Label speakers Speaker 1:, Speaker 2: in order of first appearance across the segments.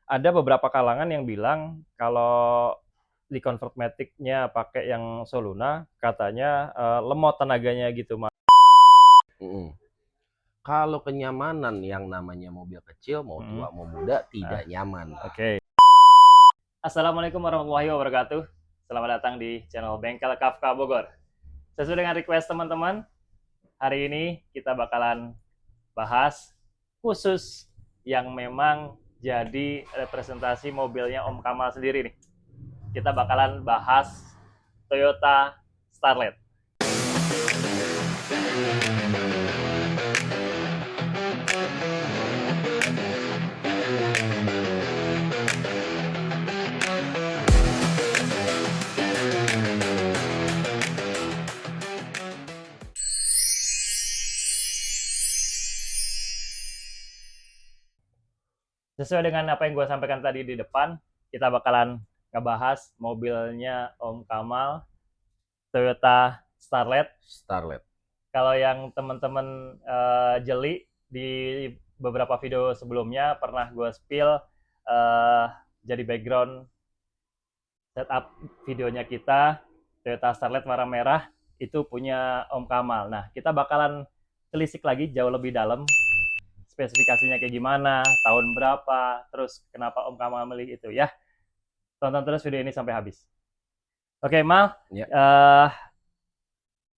Speaker 1: ada beberapa kalangan yang bilang kalau di Convertmatic-nya pakai yang Soluna, katanya lemot tenaganya gitu, Mas.
Speaker 2: Mm-mm. Kalau kenyamanan yang namanya mobil kecil, mau tua mau muda, tidak nyaman.
Speaker 1: Oke. Assalamualaikum warahmatullahi wabarakatuh. Selamat datang di channel Bengkel Kafka Bogor. Sesuai dengan request teman-teman, hari ini kita bakalan bahas khusus yang memang jadi representasi mobilnya Om Kamal sendiri nih. Kita bakalan bahas Toyota Starlet. Sesuai dengan apa yang gue sampaikan tadi di depan, kita bakalan ngebahas mobilnya Om Kamal, Toyota Starlet.
Speaker 2: Starlet.
Speaker 1: Kalau yang teman-teman jeli di beberapa video sebelumnya pernah gue spill jadi background setup videonya kita Toyota Starlet warna merah itu punya Om Kamal. Nah, kita bakalan telisik lagi jauh lebih dalam spesifikasinya kayak gimana, tahun berapa, terus kenapa Om Kamal milih itu ya. Tonton terus video ini sampai habis. Oke, Mal.
Speaker 2: Ya.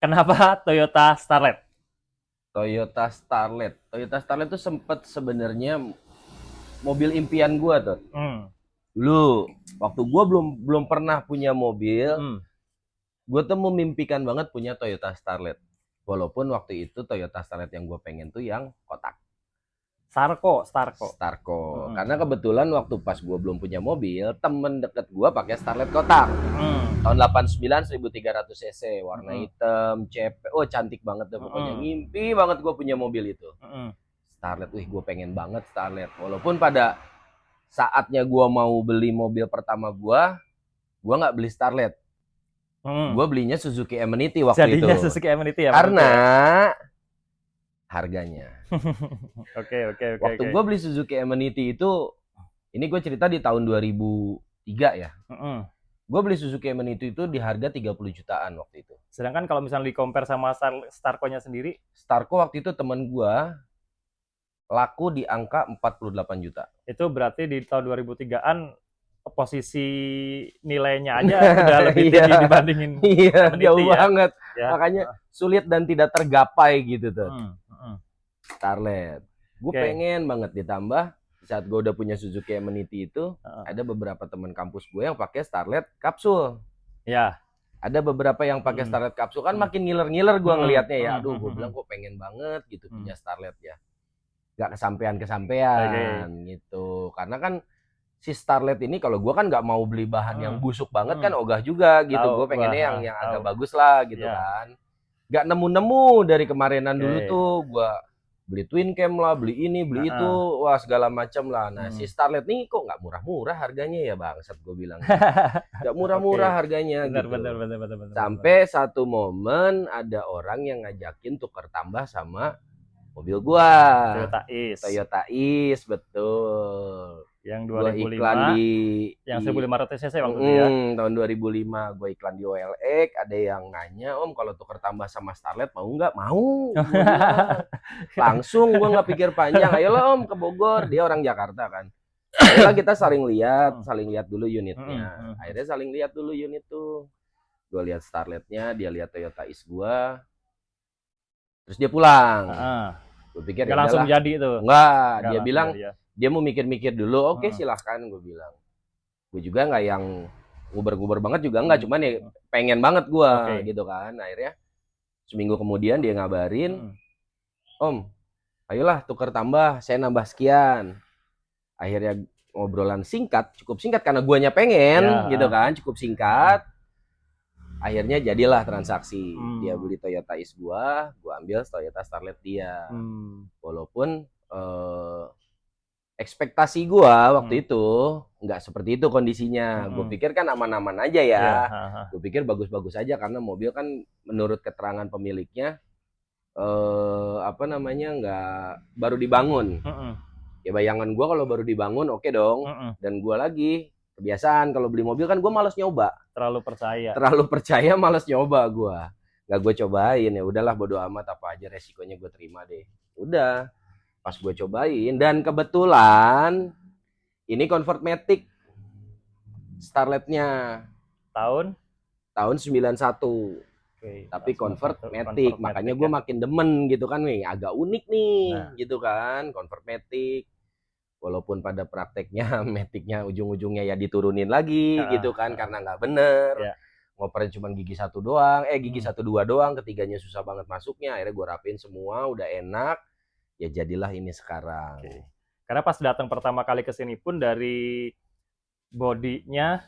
Speaker 1: Kenapa Toyota Starlet?
Speaker 2: Toyota Starlet. Toyota Starlet itu sempat sebenarnya mobil impian gua tuh. Dulu waktu gua belum pernah punya mobil, gua tuh memimpikan banget punya Toyota Starlet. Walaupun waktu itu Toyota Starlet yang gua pengen tuh yang kotak.
Speaker 1: Starco.
Speaker 2: Karena kebetulan waktu pas gue belum punya mobil, temen deket gue pakai Starlet kotak. Tahun 89 1300 cc, warna hitam, CP. Oh, cantik banget deh pokoknya. Ngimpi banget gue punya mobil itu. Starlet, gue pengen banget Starlet. Walaupun pada saatnya gue mau beli mobil pertama gue nggak beli Starlet. Gue belinya Suzuki Amaniti waktu
Speaker 1: Jadinya
Speaker 2: itu.
Speaker 1: Suzuki Amaniti ya.
Speaker 2: Karena harganya.
Speaker 1: Oke.
Speaker 2: Waktu gue beli Suzuki Amaniti itu, ini gue cerita di tahun 2003 ya. Gue beli Suzuki Amaniti itu di harga 30 jutaan waktu itu.
Speaker 1: Sedangkan kalau misalnya di-compare sama Starco-nya sendiri?
Speaker 2: Starco waktu itu temen gue laku di angka 48 juta.
Speaker 1: Itu berarti di tahun 2003-an posisi nilainya aja udah lebih tinggi dibandingin
Speaker 2: jauh banget. Ya? Makanya sulit dan tidak tergapai gitu tuh. Starlet. Gue pengen banget, ditambah saat gue udah punya Suzuki Amaniti itu, ada beberapa teman kampus gue yang pakai Starlet kapsul.
Speaker 1: Ya.
Speaker 2: Ada beberapa yang pakai Starlet kapsul, kan makin ngiler-ngiler gue ngelihatnya ya. Aduh, gue bilang gue pengen banget gitu punya Starlet ya. Gak kesampean gitu. Karena kan si Starlet ini kalau gue kan nggak mau beli bahan yang busuk banget kan ogah juga gitu. Gue pengennya yang agak bagus lah gitu kan. Gak nemu-nemu dari kemarinan dulu tuh gue beli twin cam lah, beli ini, beli itu, wah segala macam lah. Nah si Starlet nih kok nggak murah-murah harganya ya bangsat, gue bilang. Nggak murah-murah harganya gitu.
Speaker 1: Bener.
Speaker 2: Sampai satu momen ada orang yang ngajakin tuker tambah sama mobil gua. Toyota Is, betul.
Speaker 1: Yang 2005,
Speaker 2: gua iklan
Speaker 1: yang 1500 cc waktu itu ya.
Speaker 2: Tahun 2005 gua iklan di OLX, ada yang nanya, "Om, kalau tuker tambah sama Starlet mau nggak?" Mau. Langsung gua nggak pikir panjang, "Ayolah Om ke Bogor." Dia orang Jakarta kan. Ayolah kita saling lihat dulu unitnya. Akhirnya saling lihat dulu unit tuh. Gua lihat Starletnya, dia lihat Toyota Is gua. Terus dia pulang. Gue pikir
Speaker 1: nggak langsung jadi itu.
Speaker 2: Enggak, dia bilang dia mau mikir-mikir dulu. Oke, silahkan, gue bilang. Gue juga nggak yang nguber-nguber banget juga enggak, cuman ya pengen banget gue gitu kan. Akhirnya seminggu kemudian dia ngabarin, "Om, ayolah tuker tambah, saya nambah sekian." Akhirnya ngobrolan singkat, cukup singkat karena guanya pengen gitu kan, cukup singkat. Akhirnya jadilah transaksi. Dia beli Toyota Is gua ambil Toyota Starlet dia. Walaupun ekspektasi gua waktu itu nggak seperti itu kondisinya. Gue pikir kan aman-aman aja ya. Gue pikir bagus-bagus aja karena mobil kan menurut keterangan pemiliknya nggak baru dibangun. Ya bayangan gue kalau baru dibangun oke dong. Dan gue lagi kebiasaan kalau beli mobil kan gue malas nyoba.
Speaker 1: Terlalu
Speaker 2: percaya malas nyoba gue. Gak gue cobain, ya udahlah bodo amat, apa aja resikonya gue terima deh. Udah pas gue cobain, dan kebetulan ini convert matic Starlet-nya
Speaker 1: tahun
Speaker 2: 91. Tapi convert matic, makanya gue makin demen gitu kan nih, agak unik nih gitu kan, convert matic. Walaupun pada prakteknya maticnya ujung-ujungnya ya diturunin lagi gitu kan, karena nggak bener. Ngoperin cuma gigi 1 doang, gigi 1 2 doang, ketiganya susah banget masuknya. Akhirnya gue rapiin semua, udah enak, ya jadilah ini sekarang.
Speaker 1: Karena pas datang pertama kali ke sini pun dari bodinya,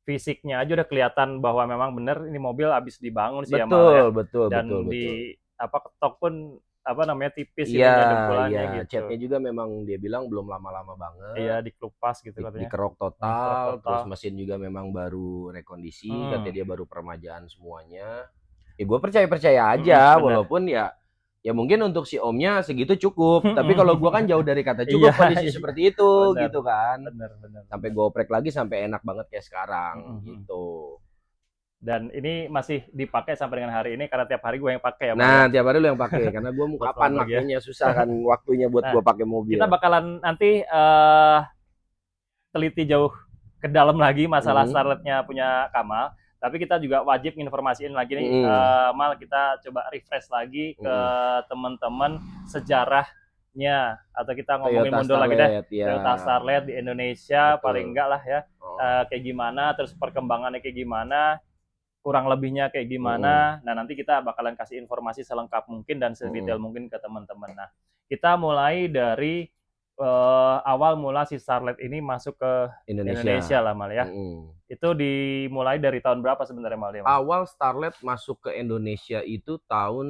Speaker 1: fisiknya aja udah kelihatan bahwa memang bener ini mobil habis dibangun sih.
Speaker 2: Betul.
Speaker 1: Dan di ketok pun tipis
Speaker 2: dempulannya gitu. Catnya juga memang dia bilang belum lama-lama banget.
Speaker 1: Iya, dikelupas gitu katanya.
Speaker 2: Dikerok total, terus mesin juga memang baru rekondisi, katanya dia baru permajaan semuanya. Ya gue percaya aja, walaupun ya mungkin untuk si omnya segitu cukup, tapi kalau gue kan jauh dari kata cukup kondisi seperti itu gitu kan. Sampai gue oprek lagi sampai enak banget kayak sekarang gitu.
Speaker 1: Dan ini masih dipakai sampai dengan hari ini karena tiap hari gue yang pakai ya.
Speaker 2: Nah, tiap hari lu yang pakai karena gue mau kapan makainya susah kan waktunya buat gue pakai mobil.
Speaker 1: Kita bakalan nanti teliti jauh ke dalam lagi masalah Starlet-nya punya Kamal. Tapi kita juga wajib informasiin lagi nih, Mal, kita coba refresh lagi ke teman-teman sejarahnya, atau kita ngomongin mundur lagi deh, Toyota Starlet di Indonesia. Paling enggak lah ya, kayak gimana, terus perkembangannya kayak gimana, kurang lebihnya kayak gimana. Nah, nanti kita bakalan kasih informasi selengkap mungkin dan sedetail mungkin ke teman-teman. Nah, kita mulai dari awal mula si Starlet ini masuk ke Indonesia lah, Mal ya. Itu dimulai dari tahun berapa sebenarnya, Mal?
Speaker 2: Awal Starlet masuk ke Indonesia itu tahun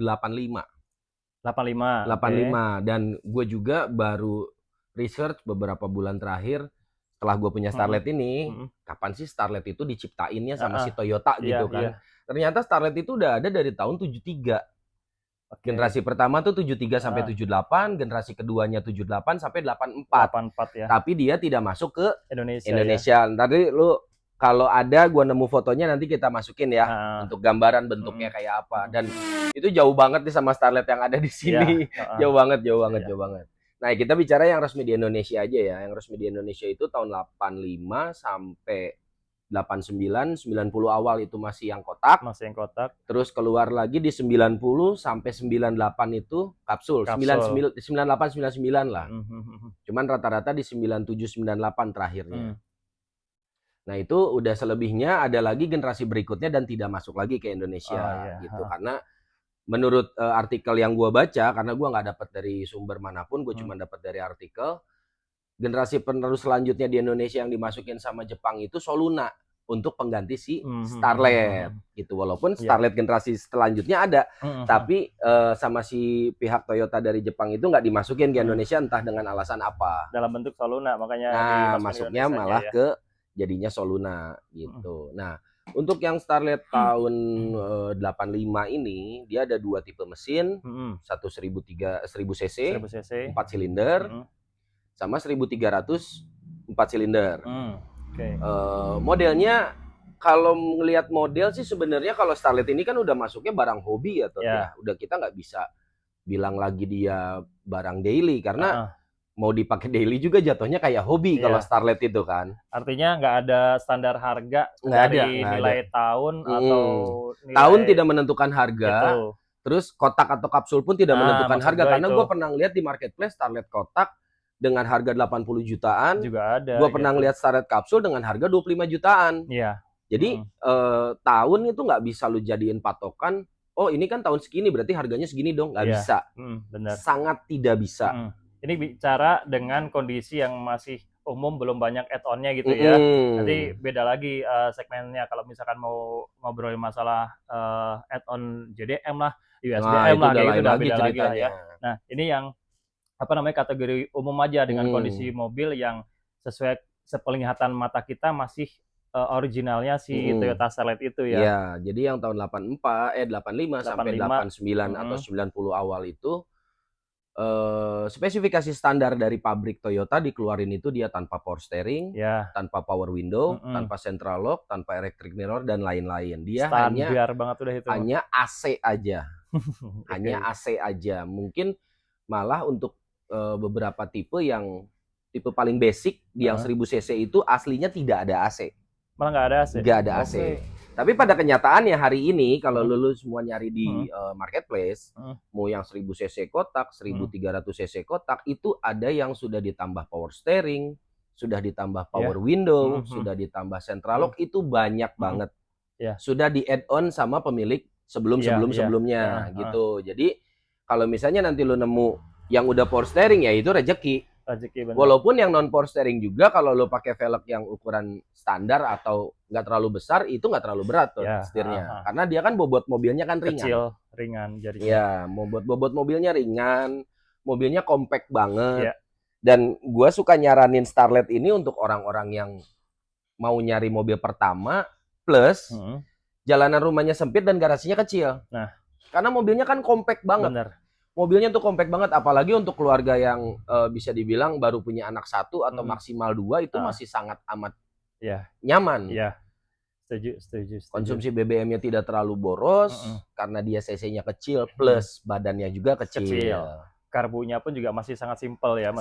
Speaker 2: 85. 85. Dan gue juga baru research beberapa bulan terakhir setelah gue punya Starlet ini, kapan sih Starlet itu diciptainnya sama si Toyota gitu kan. Ternyata Starlet itu udah ada dari tahun 73. Generasi pertama tuh 73 sampai 78, generasi keduanya 78 sampai 84 ya. Tapi dia tidak masuk ke Indonesia. Tadi lu kalau ada gua nemu fotonya nanti kita masukin ya untuk gambaran bentuknya kayak apa. Dan itu jauh banget nih sama Starlet yang ada di sini. Jauh banget. Nah, kita bicara yang resmi di Indonesia aja ya. Yang resmi di Indonesia itu tahun 85 sampai 89, 90 awal itu masih yang kotak. Terus keluar lagi di 90 sampai 98 itu kapsul. 98, 99 lah. Cuman rata-rata di 97, 98 terakhirnya. Nah, itu udah selebihnya ada lagi generasi berikutnya dan tidak masuk lagi ke Indonesia gitu. Karena menurut artikel yang gue baca, karena gue nggak dapat dari sumber manapun, gue cuma dapat dari artikel, generasi penerus selanjutnya di Indonesia yang dimasukin sama Jepang itu Soluna untuk pengganti si Starlet gitu. Walaupun Starlet generasi selanjutnya ada, tapi sama si pihak Toyota dari Jepang itu nggak dimasukin ke Indonesia entah dengan alasan apa.
Speaker 1: Dalam bentuk Soluna makanya.
Speaker 2: Nah, masuknya malah ke jadinya Soluna gitu. Nah, untuk yang Starlet tahun 85 ini dia ada 2 tipe mesin, satu 1000 cc, 4 silinder. Sama 1300 4 silinder. Modelnya kalau ngelihat model sih sebenarnya kalau Starlet ini kan udah masuknya barang hobi ya, udah kita nggak bisa bilang lagi dia barang daily karena mau dipakai daily juga jatuhnya kayak hobi kalau Starlet itu kan.
Speaker 1: Artinya nggak ada standar harga dari nilai tahun atau nilai...
Speaker 2: Tahun tidak menentukan harga. Gitu. Terus kotak atau kapsul pun tidak menentukan harga karena gue pernah lihat di marketplace Starlet kotak dengan harga 80 jutaan
Speaker 1: juga ada.
Speaker 2: Gue pernah ngeliat Starlet kapsul dengan harga 25 jutaan. Jadi tahun itu nggak bisa lu jadiin patokan. Oh, ini kan tahun segini berarti harganya segini dong. Nggak bisa.
Speaker 1: Benar.
Speaker 2: Sangat tidak bisa.
Speaker 1: Ini bicara dengan kondisi yang masih umum, belum banyak add-on-nya gitu ya. Nanti beda lagi segmennya kalau misalkan mau ngobrolin masalah add-on JDM lah, USDM lah, kayak gitu udah beda lagi lah ya. Nah, ini yang kategori umum aja dengan kondisi mobil yang sesuai sepenglihatan mata kita masih originalnya si Toyota Starlet itu ya.
Speaker 2: Iya, jadi yang tahun 85 sampai 89 atau 90 awal itu spesifikasi standar dari pabrik Toyota dikeluarin itu dia tanpa power steering, tanpa power window, tanpa central lock, tanpa electric mirror dan lain-lain. Dia
Speaker 1: standar banget udah itu.
Speaker 2: Hanya AC aja. Hanya AC aja. Mungkin malah untuk beberapa tipe yang tipe paling basic di yang 1000 cc itu aslinya tidak ada AC.
Speaker 1: Malah nggak ada AC?
Speaker 2: Nggak ada AC. Tapi pada kenyataannya hari ini kalau lu semua nyari di marketplace, mau yang 1000 cc kotak, 1300 cc kotak, itu ada yang sudah ditambah power steering, sudah ditambah power window, sudah ditambah central lock, itu banyak banget. Sudah di add on sama pemilik sebelumnya gitu. Jadi kalau misalnya nanti lu nemu yang udah power steering ya itu rezeki. Walaupun yang non power steering juga kalau lo pakai velg yang ukuran standar atau nggak terlalu besar itu nggak terlalu berat tuh setirnya, karena dia kan bobot mobilnya kan ringan.
Speaker 1: Ringan jadinya.
Speaker 2: Ya, bobot mobilnya ringan, mobilnya compact banget. Dan gua suka nyaranin Starlet ini untuk orang-orang yang mau nyari mobil pertama plus jalanan rumahnya sempit dan garasinya kecil.
Speaker 1: Nah,
Speaker 2: karena mobilnya kan compact banget.
Speaker 1: Bener.
Speaker 2: Mobilnya tuh compact banget, apalagi untuk keluarga yang bisa dibilang baru punya anak 1 atau maksimal 2 itu masih sangat amat nyaman.
Speaker 1: Setuju.
Speaker 2: Konsumsi BBM-nya tidak terlalu boros karena dia cc-nya kecil plus badannya juga kecil.
Speaker 1: Karbunya pun juga masih sangat simpel ya.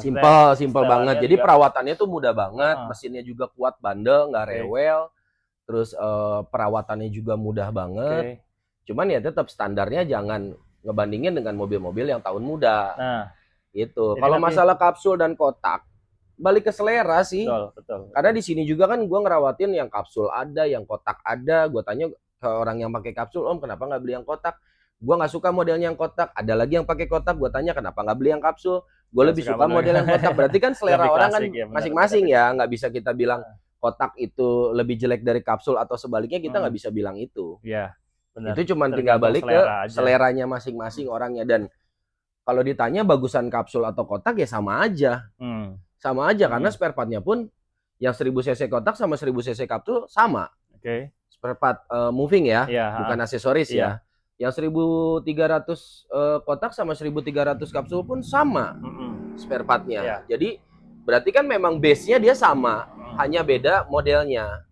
Speaker 2: Simpel banget. Jadi perawatannya tuh mudah banget, mesinnya juga kuat, bandel, nggak rewel. Terus perawatannya juga mudah banget. Cuman ya tetap standarnya jangan ngebandingin dengan mobil-mobil yang tahun muda.
Speaker 1: Nah,
Speaker 2: itu. Kalau masalah kapsul dan kotak, balik ke selera sih.
Speaker 1: Betul.
Speaker 2: Karena di sini juga kan gue ngerawatin yang kapsul ada, yang kotak ada. Gue tanya ke orang yang pakai kapsul, Om kenapa nggak beli yang kotak? Gue nggak suka modelnya yang kotak. Ada lagi yang pakai kotak. Gue tanya kenapa nggak beli yang kapsul? Gue lebih suka model yang kotak. Berarti kan selera orang kan masing-masing ya. Nggak bisa kita bilang kotak itu lebih jelek dari kapsul atau sebaliknya, kita nggak bisa bilang itu.
Speaker 1: Iya. Bener.
Speaker 2: Itu cuma tinggal balik ke seleranya masing-masing orangnya. Dan kalau ditanya bagusan kapsul atau kotak ya sama aja. Sama aja karena spare partnya pun yang 1000 cc kotak sama 1000 cc kapsul sama. Spare part moving ya, bukan aksesoris ya. Yang 1300 kotak sama 1300 kapsul pun sama spare partnya. Jadi berarti kan memang base-nya dia sama, hanya beda modelnya.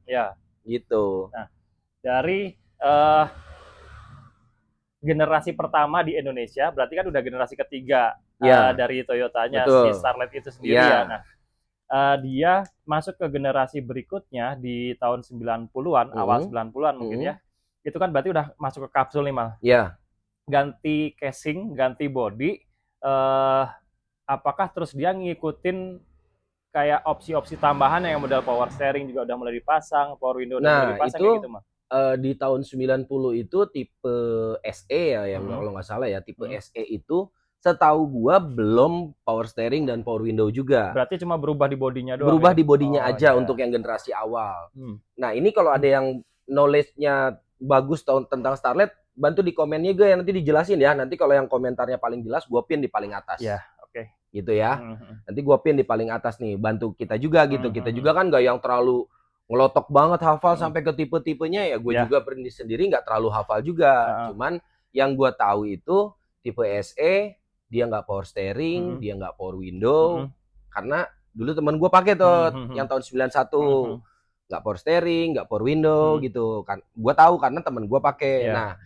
Speaker 2: Gitu.
Speaker 1: Nah, dari generasi pertama di Indonesia, berarti kan udah generasi ketiga dari Toyotanya, si Starlet itu sendiri ya. Nah, dia masuk ke generasi berikutnya di tahun 90-an, awal 90-an mungkin ya. Itu kan berarti udah masuk ke kapsul nih, Mal. Ganti casing, ganti body, apakah terus dia ngikutin kayak opsi-opsi tambahan yang model power steering juga udah mulai dipasang, power window udah mulai dipasang kayak gitu, Mal?
Speaker 2: Di tahun 90 itu tipe SE ya, yang kalau nggak salah ya, tipe SE itu setahu gua belum power steering dan power window juga.
Speaker 1: Berarti cuma berubah di bodinya doang.
Speaker 2: Berubah di bodinya aja untuk yang generasi awal. Nah, ini kalau ada yang knowledge-nya bagus tentang Starlet, bantu di komennya gue nanti dijelasin ya. Nanti kalau yang komentarnya paling jelas gua pin di paling atas. Gitu ya. Nanti gua pin di paling atas nih, bantu kita juga gitu. Kita juga kan nggak yang terlalu ngelotok banget hafal sampai ke tipe-tipenya ya. Gue juga sendiri nggak terlalu hafal juga. Cuman yang gue tahu itu tipe SE dia nggak power steering, dia nggak power window. Karena dulu temen gue pakai tuh yang tahun 91 nggak power steering, nggak power window gitu kan. Gue tahu karena temen gue pakai. Nah,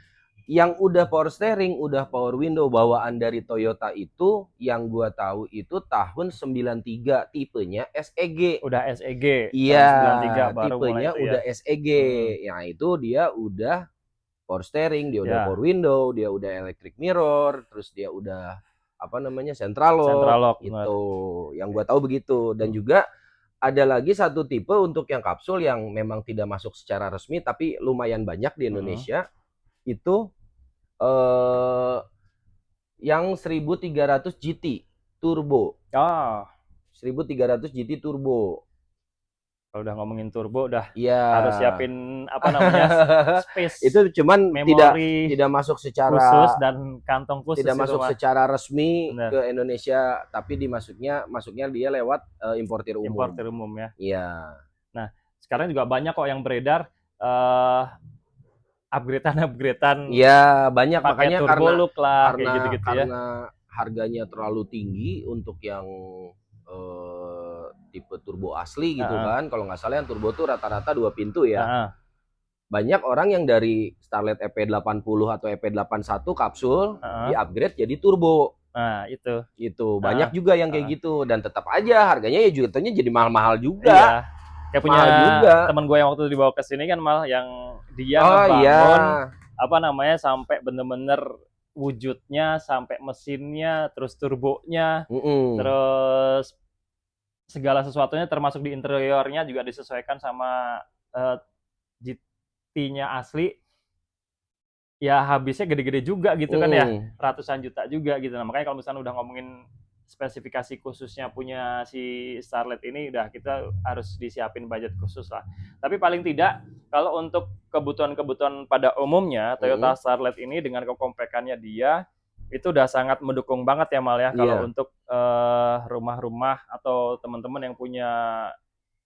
Speaker 2: yang udah power steering, udah power window bawaan dari Toyota itu yang gua tahu itu tahun 93 tipenya SEG.
Speaker 1: Udah SEG.
Speaker 2: Iya, tipenya udah SEG. Nah, itu dia udah power steering, dia udah power window, dia udah electric mirror, terus dia udah central lock gitu. Yang gua tahu begitu. Dan juga ada lagi satu tipe untuk yang kapsul yang memang tidak masuk secara resmi tapi lumayan banyak di Indonesia. Itu yang 1300 GT turbo. 1300 GT turbo.
Speaker 1: Kalau udah ngomongin turbo udah harus siapin space.
Speaker 2: Itu cuman tidak masuk secara
Speaker 1: khusus dan kantong khusus.
Speaker 2: Tidak masuk secara resmi ke Indonesia, tapi masuknya dia lewat importir umum.
Speaker 1: Importir umum ya.
Speaker 2: Iya.
Speaker 1: Nah, sekarang juga banyak kok yang beredar upgradean.
Speaker 2: Iya, banyak
Speaker 1: makanya
Speaker 2: karena
Speaker 1: look lah,
Speaker 2: karena
Speaker 1: gitu-gitu
Speaker 2: karena harganya terlalu tinggi untuk yang tipe turbo asli gitu kan. Kalau nggak salah yang turbo tuh rata-rata 2 pintu ya. Banyak orang yang dari Starlet EP80 atau EP81 kapsul di-upgrade jadi turbo.
Speaker 1: Nah, itu.
Speaker 2: Gitu. Banyak juga yang kayak gitu dan tetap aja harganya ya jatuhnya jadi mahal-mahal juga.
Speaker 1: Iya. Kayak punya teman gue yang waktu itu dibawa ke sini kan malah yang dia ngebangun apa namanya sampai bener-bener wujudnya, sampai mesinnya, terus turbonya, terus segala sesuatunya termasuk di interiornya juga disesuaikan sama GT-nya asli. Ya habisnya gede-gede juga gitu kan ya, ratusan juta juga gitu. Nah, makanya kalau misalnya udah ngomongin spesifikasi khususnya punya si Starlet ini, udah kita harus disiapin budget khusus lah. Tapi paling tidak kalau untuk kebutuhan-kebutuhan pada umumnya Toyota Starlet ini dengan kekompakannya dia itu udah sangat mendukung banget ya Mal ya. Kalau untuk rumah-rumah atau teman-teman yang punya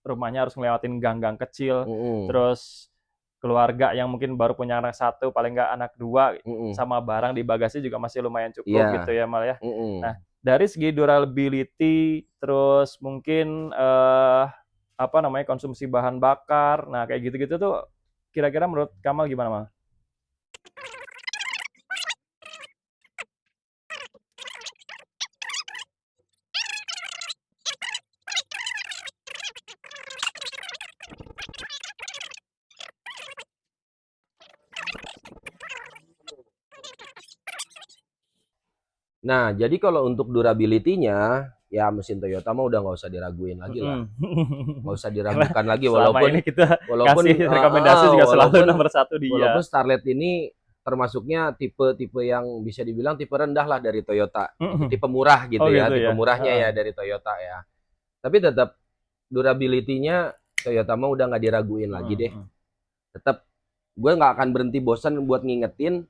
Speaker 1: rumahnya harus ngelewatin gang-gang kecil, terus keluarga yang mungkin baru punya anak satu, paling nggak anak dua, sama barang di bagasi juga masih lumayan cukup gitu ya Mal ya. Nah, dari segi durability, terus mungkin apa namanya konsumsi bahan bakar, nah kayak gitu-gitu tuh kira-kira menurut Kamal gimana Mal?
Speaker 2: Nah, jadi kalau untuk durability-nya, ya mesin Toyota mah udah nggak usah diraguin lagi lah. Nggak usah diragukan lagi, walaupun
Speaker 1: ini kita kasih rekomendasi juga selalu nomor 1 dia.
Speaker 2: Walaupun Starlet ini termasuknya tipe-tipe yang bisa dibilang tipe rendah lah dari Toyota. Tipe murah gitu ya, tipe murahnya ya dari Toyota ya. Tapi tetap durability-nya Toyota mah udah nggak diraguin lagi deh. Tetap gue nggak akan berhenti bosan buat ngingetin.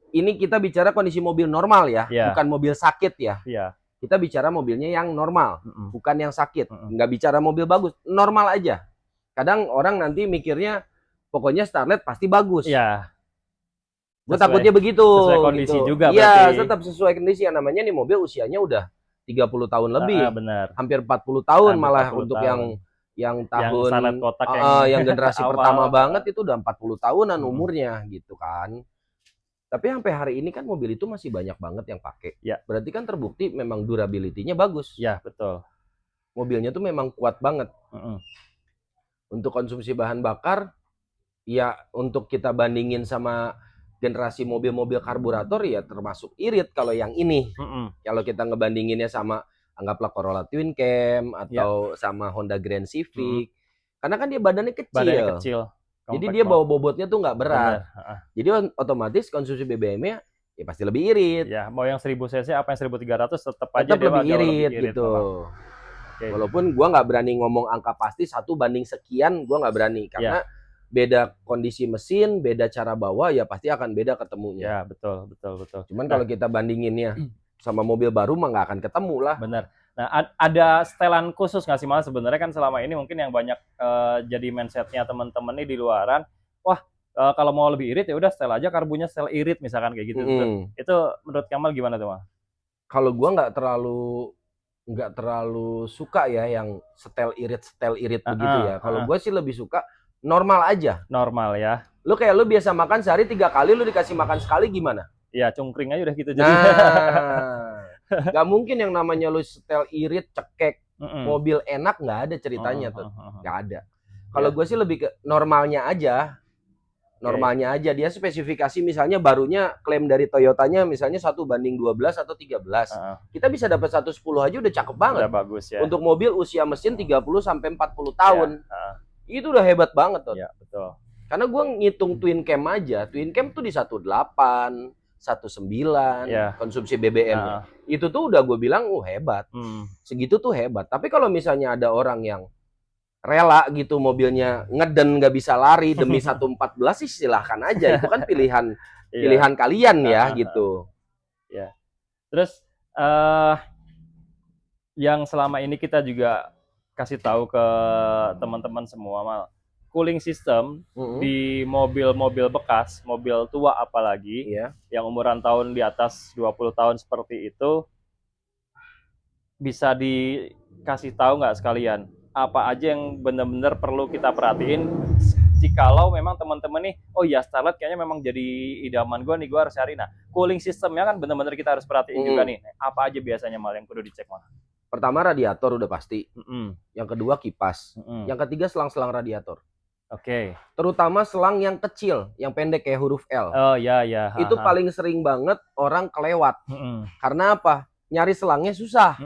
Speaker 2: Ini kita bicara kondisi mobil normal ya, bukan mobil sakit ya. Kita bicara mobilnya yang normal, bukan yang sakit. Nggak bicara mobil bagus, normal aja. Kadang orang nanti mikirnya pokoknya Starlet pasti bagus. Gue takutnya begitu.
Speaker 1: Sesuai kondisi gitu juga
Speaker 2: berarti. Iya, tetap sesuai kondisi. Yang namanya nih mobil usianya udah 30 tahun lebih.
Speaker 1: Benar.
Speaker 2: Hampir 40 tahun malah untuk yang tahun yang generasi pertama banget itu udah 40 tahunan umurnya gitu kan. Tapi sampai hari ini kan mobil itu masih banyak banget yang pakai. Berarti kan terbukti memang durability-nya bagus.
Speaker 1: Ya, betul.
Speaker 2: Mobilnya tuh memang kuat banget. Untuk konsumsi bahan bakar, ya untuk kita bandingin sama generasi mobil-mobil karburator ya termasuk irit kalau yang ini. Kalau kita ngebandinginnya sama anggaplah Corolla Twin Cam atau sama Honda Grand Civic. Karena kan dia badannya kecil. Jadi dia bawa bobotnya tuh nggak berat. Jadi otomatis konsumsi BBM-nya ya pasti lebih irit.
Speaker 1: Ya, mau yang 1000 cc apa yang 1300 tetap aja dia
Speaker 2: lebih irit gitu. Walaupun gua nggak berani ngomong angka pasti 1 banding sekian, gua nggak berani karena beda kondisi mesin, beda cara bawa ya pasti akan beda ketemunya.
Speaker 1: Ya, betul.
Speaker 2: Cuman kalau kita bandinginnya sama mobil baru mah nggak akan ketemu lah.
Speaker 1: Benar. Nah, ada setelan khusus nggak sih Mas? Sebenarnya kan selama ini mungkin yang banyak jadi mindsetnya teman-teman nih di luaran, wah kalau mau lebih irit ya udah setel aja karbunya setel irit misalkan kayak gitu. Itu menurut Kamal gimana tuh Mas?
Speaker 2: Kalau gua nggak terlalu suka ya yang setel irit begitu ya. Kalau gua sih lebih suka normal aja.
Speaker 1: Normal ya.
Speaker 2: Lu biasa makan sehari 3 kali, lu dikasih makan sekali gimana?
Speaker 1: Iya, cungkring aja udah gitu jadi.
Speaker 2: Gak mungkin yang namanya lu setel irit, cekek, mobil enak, nggak ada ceritanya tuh. Nggak ada. Kalau gue sih lebih ke normalnya aja. Normalnya aja. Dia spesifikasi misalnya barunya klaim dari Toyotanya misalnya 1:12 atau 13. Kita bisa dapat 110 aja udah cakep banget.
Speaker 1: Udah bagus ya.
Speaker 2: Untuk mobil usia mesin 30 sampai 40 tahun. Itu udah hebat banget tuh.
Speaker 1: Iya, betul.
Speaker 2: Karena gue ngitung Twin Cam aja. Twin Cam tuh di 18, 19 konsumsi BBM-nya. Itu tuh udah gue bilang hebat. Segitu tuh hebat. Tapi kalau misalnya ada orang yang rela gitu mobilnya ngeden nggak bisa lari demi 114 sih silahkan aja. Itu kan pilihan kalian ya gitu.
Speaker 1: Ya. Terus yang selama ini kita juga kasih tahu ke teman-teman semua Mal, cooling system di mobil-mobil bekas, mobil tua apalagi, yang umuran tahun di atas 20 tahun seperti itu, bisa dikasih tahu nggak sekalian apa aja yang benar-benar perlu kita perhatiin jikalau memang teman-teman nih, oh ya Starlet kayaknya memang jadi idaman gue nih, gue harus cari. Nah, cooling systemnya kan benar-benar kita harus perhatiin juga nih. Apa aja biasanya Mal yang perlu dicek Mal?
Speaker 2: Pertama radiator udah pasti. Yang kedua kipas. Yang ketiga selang-selang radiator.
Speaker 1: Oke.
Speaker 2: Terutama selang yang kecil, yang pendek kayak huruf L.
Speaker 1: Oh ya.
Speaker 2: Itu paling sering banget orang kelewat. Karena apa? Nyari selangnya susah.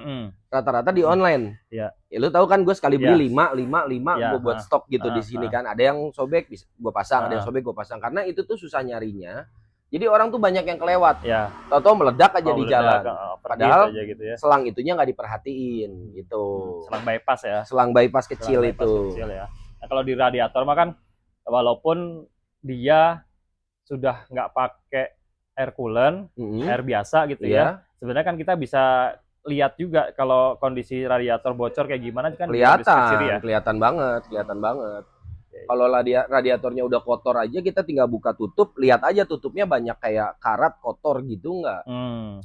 Speaker 2: Rata-rata di online. Ya lu tahu kan gue sekali beli 5 gue buat stok gitu di sini kan. Ada yang sobek gue pasang, ada yang sobek gue pasang. Karena itu tuh susah nyarinya. Jadi orang tuh banyak yang kelewat. Tahu-tahu meledak aja di jalan. Padahal aja gitu ya. Selang itunya nggak diperhatiin gitu.
Speaker 1: Selang bypass ya.
Speaker 2: Selang bypass kecil itu.
Speaker 1: Kecil ya. Nah, kalau di radiator mah kan walaupun dia sudah nggak pakai air coolant, air biasa gitu ya. Sebenarnya kan kita bisa lihat juga kalau kondisi radiator bocor kayak gimana kan
Speaker 2: kelihatan banget. Kalau radiatornya udah kotor aja kita tinggal buka tutup, lihat aja tutupnya banyak kayak karat kotor gitu nggak?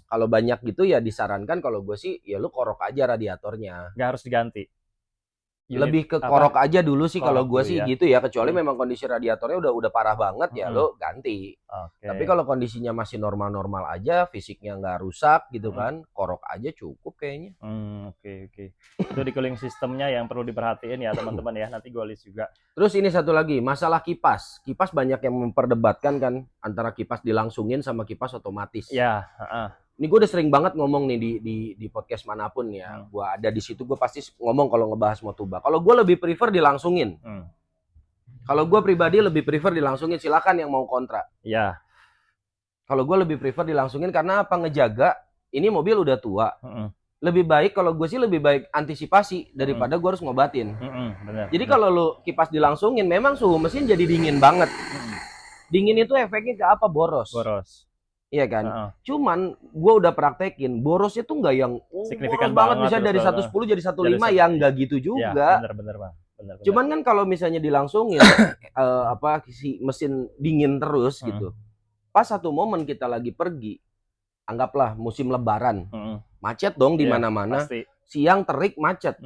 Speaker 2: Kalau banyak gitu ya disarankan kalau gue sih ya lu korok aja radiatornya.
Speaker 1: Nggak harus diganti.
Speaker 2: Lebih ke korok aja dulu sih kalau gue sih gitu ya, kecuali memang kondisi radiatornya udah parah banget ya lo ganti. Tapi kalau kondisinya masih normal-normal aja, fisiknya nggak rusak gitu kan, korok aja cukup kayaknya.
Speaker 1: Oke. Itu di cooling sistemnya yang perlu diperhatiin ya teman-teman ya, nanti gue list juga.
Speaker 2: Terus ini satu lagi, masalah kipas. Kipas banyak yang memperdebatkan kan antara kipas dilangsungin sama kipas otomatis.
Speaker 1: Ya.
Speaker 2: Ini gue udah sering banget ngomong nih di podcast manapun ya. Gue ada di situ, gue pasti ngomong kalau ngebahas Motuba. Kalau gue lebih prefer dilangsungin. Kalau gue pribadi lebih prefer dilangsungin. Silakan yang mau kontra.
Speaker 1: Ya.
Speaker 2: Kalau gue lebih prefer dilangsungin karena apa? Ngejaga. Ini mobil udah tua. Lebih baik kalau gue sih lebih baik antisipasi daripada gue harus ngobatin. Jadi kalau lu kipas dilangsungin, memang suhu mesin jadi dingin banget. Dingin itu efeknya ke apa? Boros. Iya kan? Cuman gue udah praktekin borosnya tuh nggak yang
Speaker 1: signifikan
Speaker 2: banget bisa dari 110 jadi 105 yang nggak gitu juga.
Speaker 1: Bener, Bang.
Speaker 2: Cuman kan kalau misalnya dilangsungin si mesin dingin terus gitu. Pas satu momen kita lagi pergi, anggaplah musim lebaran. Macet dong di mana-mana. Siang terik macet.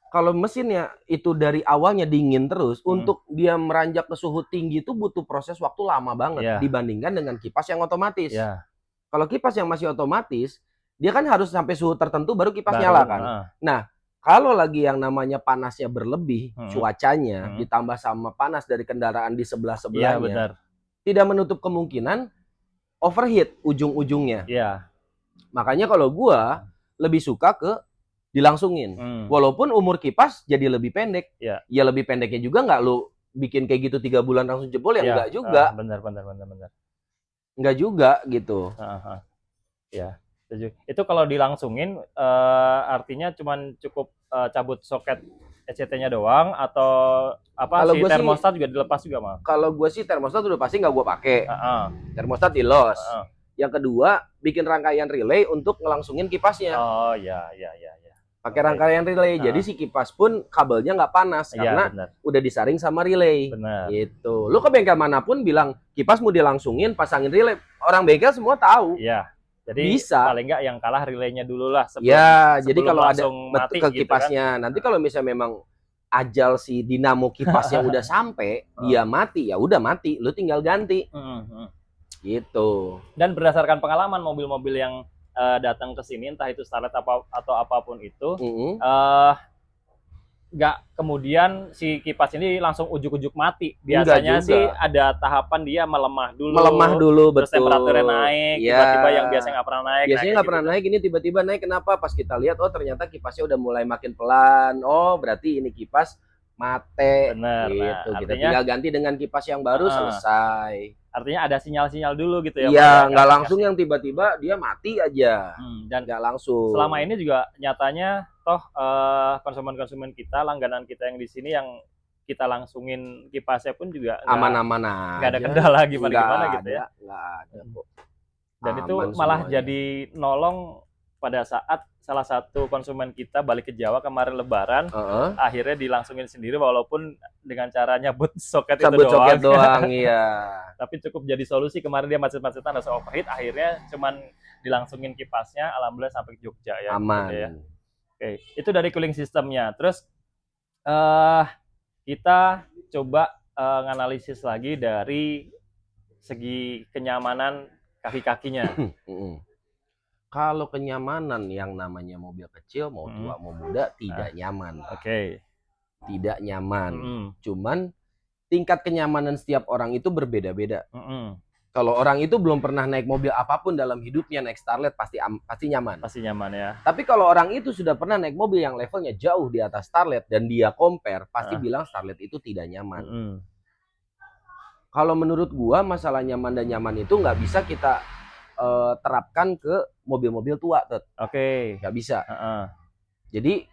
Speaker 2: Kalau mesinnya itu dari awalnya dingin terus, untuk dia meranjak ke suhu tinggi itu butuh proses waktu lama banget dibandingkan dengan kipas yang otomatis. Kalau kipas yang masih otomatis, dia kan harus sampai suhu tertentu baru kipas nyala kan. Nah, kalau lagi yang namanya panasnya berlebih, cuacanya ditambah sama panas dari kendaraan di sebelah-sebelahnya, tidak menutup kemungkinan overheat ujung-ujungnya. Makanya kalau gua lebih suka ke dilangsungin. Walaupun umur kipas jadi lebih pendek. Ya lebih pendeknya juga nggak lu bikin kayak gitu 3 bulan langsung jebol ya enggak juga.
Speaker 1: Bener.
Speaker 2: Enggak juga gitu.
Speaker 1: Ya. Itu kalau dilangsungin artinya cuman cukup cabut soket ECT-nya doang atau apa
Speaker 2: kalau
Speaker 1: si termostat juga dilepas juga Mal?
Speaker 2: Kalau gue sih termostat udah pasti nggak gue pakai. Termostat di los. Yang kedua bikin rangkaian relay untuk ngelangsungin kipasnya.
Speaker 1: Oh ya.
Speaker 2: Pakai rangkaian relay, jadi si kipas pun kabelnya nggak panas karena udah disaring sama relay. Gitu. Lu ke bengkel manapun bilang kipas mau dilangsungin, pasangin relay, orang bengkel semua tahu.
Speaker 1: Jadi
Speaker 2: bisa.
Speaker 1: Paling nggak yang kalah relaynya dulu lah.
Speaker 2: Jadi kalau ada mati ke kipasnya, gitu kan? Nanti kalau misalnya memang ajal si dinamo kipas yang udah sampai, dia mati ya udah mati, lu tinggal ganti. Gitu. Dan
Speaker 1: berdasarkan pengalaman mobil-mobil yang datang ke sini, entah itu Starlet atau apapun itu, nggak kemudian si kipas ini langsung ujuk-ujuk mati. Biasanya sih ada tahapan dia melemah dulu,
Speaker 2: terus
Speaker 1: temperaturnya naik, tiba-tiba yang biasanya nggak pernah naik.
Speaker 2: Biasanya nggak pernah naik, ini tiba-tiba naik. Kenapa? Pas kita lihat, oh ternyata kipasnya udah mulai makin pelan. Oh berarti ini kipas mate.
Speaker 1: Bener.
Speaker 2: Gitu. Kita tinggal ganti dengan kipas yang baru, selesai.
Speaker 1: Artinya ada sinyal-sinyal dulu gitu ya.
Speaker 2: Iya, nggak langsung yang tiba-tiba dia mati aja. Dan nggak langsung.
Speaker 1: Selama ini juga nyatanya toh konsumen-konsumen kita, langganan kita yang di sini yang kita langsungin kipasnya pun juga
Speaker 2: aman-aman aja.
Speaker 1: Nggak ada kendala gimana gitu ya.
Speaker 2: Nggak ada kok.
Speaker 1: Dan itu malah semuanya jadi nolong pada saat salah satu konsumen kita balik ke Jawa kemarin Lebaran, akhirnya dilangsungin sendiri walaupun dengan cara nyabut soket itu doang.
Speaker 2: Soket doang, iya.
Speaker 1: Tapi cukup jadi solusi, kemarin dia macet-macetan ada overheat, akhirnya cuman dilangsungin kipasnya, alhamdulillah sampai ke Jogja ya.
Speaker 2: Aman.
Speaker 1: Gitu ya. Oke, itu dari cooling sistemnya. Terus kita coba nganalisis lagi dari segi kenyamanan kaki-kakinya.
Speaker 2: Kalau kenyamanan yang namanya mobil kecil, mau tua mau muda, tidak nyaman.
Speaker 1: Oke.
Speaker 2: Tidak nyaman. Cuman tingkat kenyamanan setiap orang itu berbeda-beda. Kalau orang itu belum pernah naik mobil apapun dalam hidupnya, naik Starlet pasti nyaman.
Speaker 1: Pasti nyaman ya.
Speaker 2: Tapi kalau orang itu sudah pernah naik mobil yang levelnya jauh di atas Starlet dan dia compare, pasti bilang Starlet itu tidak nyaman. Kalau menurut gua masalah nyaman dan nyaman itu nggak bisa kita terapkan ke mobil-mobil tua,
Speaker 1: Oke.
Speaker 2: Nggak bisa. Jadi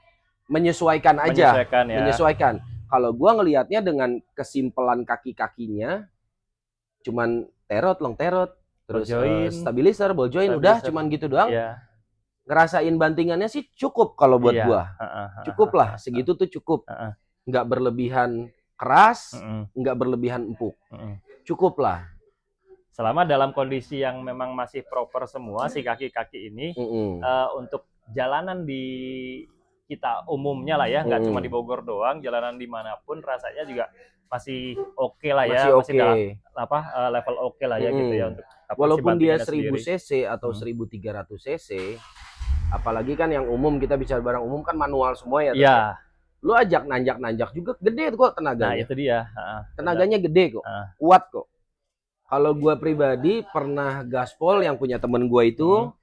Speaker 2: menyesuaikan aja. Menyesuaikan. Kalau gua ngelihatnya dengan kesimpelan kaki-kakinya, cuman long terot, terus stabilizer, ball joint, udah cuman gitu doang. Ngerasain bantingannya sih cukup kalau buat gua. Cukup lah, segitu tuh cukup. Nggak berlebihan keras, nggak berlebihan empuk. Cukup lah.
Speaker 1: Selama dalam kondisi yang memang masih proper semua si kaki-kaki ini, untuk jalanan di kita umumnya lah ya, nggak cuma di Bogor doang, jalanan dimanapun rasanya juga masih oke lah ya, masih level oke lah ya gitu ya. Untuk
Speaker 2: walaupun dia 1000 cc atau 1300 cc, apalagi kan yang umum, kita bicara barang umum kan manual semua ya.
Speaker 1: Iya.
Speaker 2: Lu ajak nanjak juga gede kok tenaganya.
Speaker 1: Nah itu dia.
Speaker 2: Tenaganya gede kok, kuat kok. Kalau gue pribadi pernah gaspol yang punya temen gue itu,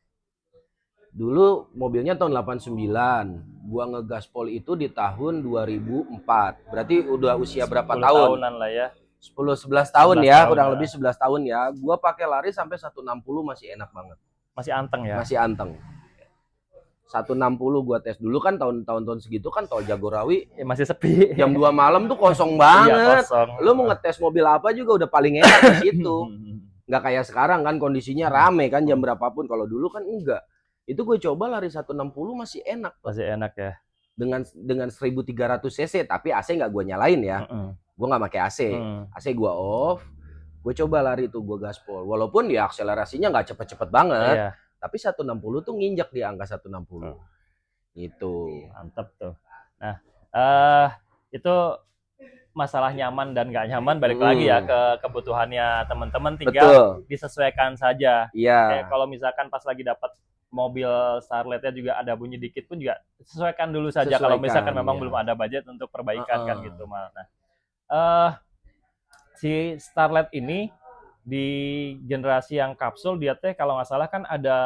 Speaker 2: dulu mobilnya tahun 89. Gue ngegaspol itu di tahun 2004. Berarti udah usia berapa tahun? 10
Speaker 1: tahunan lah ya.
Speaker 2: 10-11 tahun ya, kurang lebih 11 tahun ya. Gue pakai lari sampai 160 masih enak banget.
Speaker 1: Masih anteng ya?
Speaker 2: Masih anteng. 160 gua tes dulu kan tahun-tahun segitu kan tol Jagorawi
Speaker 1: masih sepi.
Speaker 2: Jam 2 malam tuh kosong banget.
Speaker 1: Kosong.
Speaker 2: Lu mau ngetes mobil apa juga udah paling enak di situ. Nggak kayak sekarang kan kondisinya rame kan jam berapapun. Kalau dulu kan enggak. Itu gue coba lari 160 masih enak.
Speaker 1: Masih enak ya.
Speaker 2: Dengan 1300 cc, tapi AC nggak gue nyalain ya. Gue nggak pakai AC. AC gue off. Gue coba lari tuh, gue gaspol. Walaupun ya akselerasinya nggak cepet-cepet banget.
Speaker 1: Iya.
Speaker 2: Tapi 160 tuh nginjak di angka 160. Gitu.
Speaker 1: Mantap tuh. Nah, itu masalah nyaman dan nggak nyaman balik lagi ya ke kebutuhannya teman-teman, tinggal disesuaikan saja.
Speaker 2: Iya.
Speaker 1: Kalau misalkan pas lagi dapat mobil Starletnya juga ada bunyi dikit pun juga sesuaikan dulu saja. Kalau misalkan memang belum ada budget untuk perbaikan kan gitu. Nah, si Starlet ini di generasi yang kapsul dia teh kalau nggak salah kan ada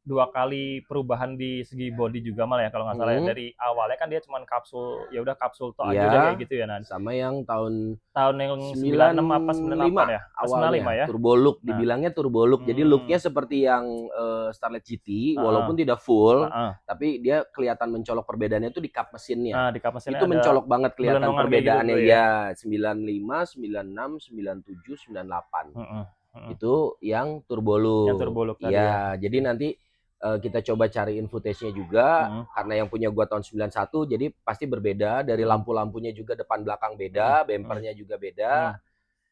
Speaker 1: 2 kali perubahan di segi body juga malah ya kalau nggak salah ya. Dari awalnya kan dia cuma kapsul, ya udah kapsul tok aja udah kayak gitu ya. Nah,
Speaker 2: sama yang tahun
Speaker 1: yang 96 apa 98 ya?
Speaker 2: Awalnya
Speaker 1: 95 ya.
Speaker 2: Turbo look, dibilangnya turbo look. Jadi looknya seperti yang Starlet GT walaupun tidak full, tapi dia kelihatan mencolok perbedaannya itu di kap mesinnya.
Speaker 1: Di kap mesinnya
Speaker 2: itu mencolok banget kelihatan perbedaannya gitu, ya. 95, 96, 97, 98. Itu yang turbo look.
Speaker 1: Yang turbo look tadi.
Speaker 2: Ya, jadi nanti kita coba cariin footage-nya juga, karena yang punya gua tahun 91, jadi pasti berbeda, dari lampu-lampunya juga depan belakang beda, bempernya juga beda.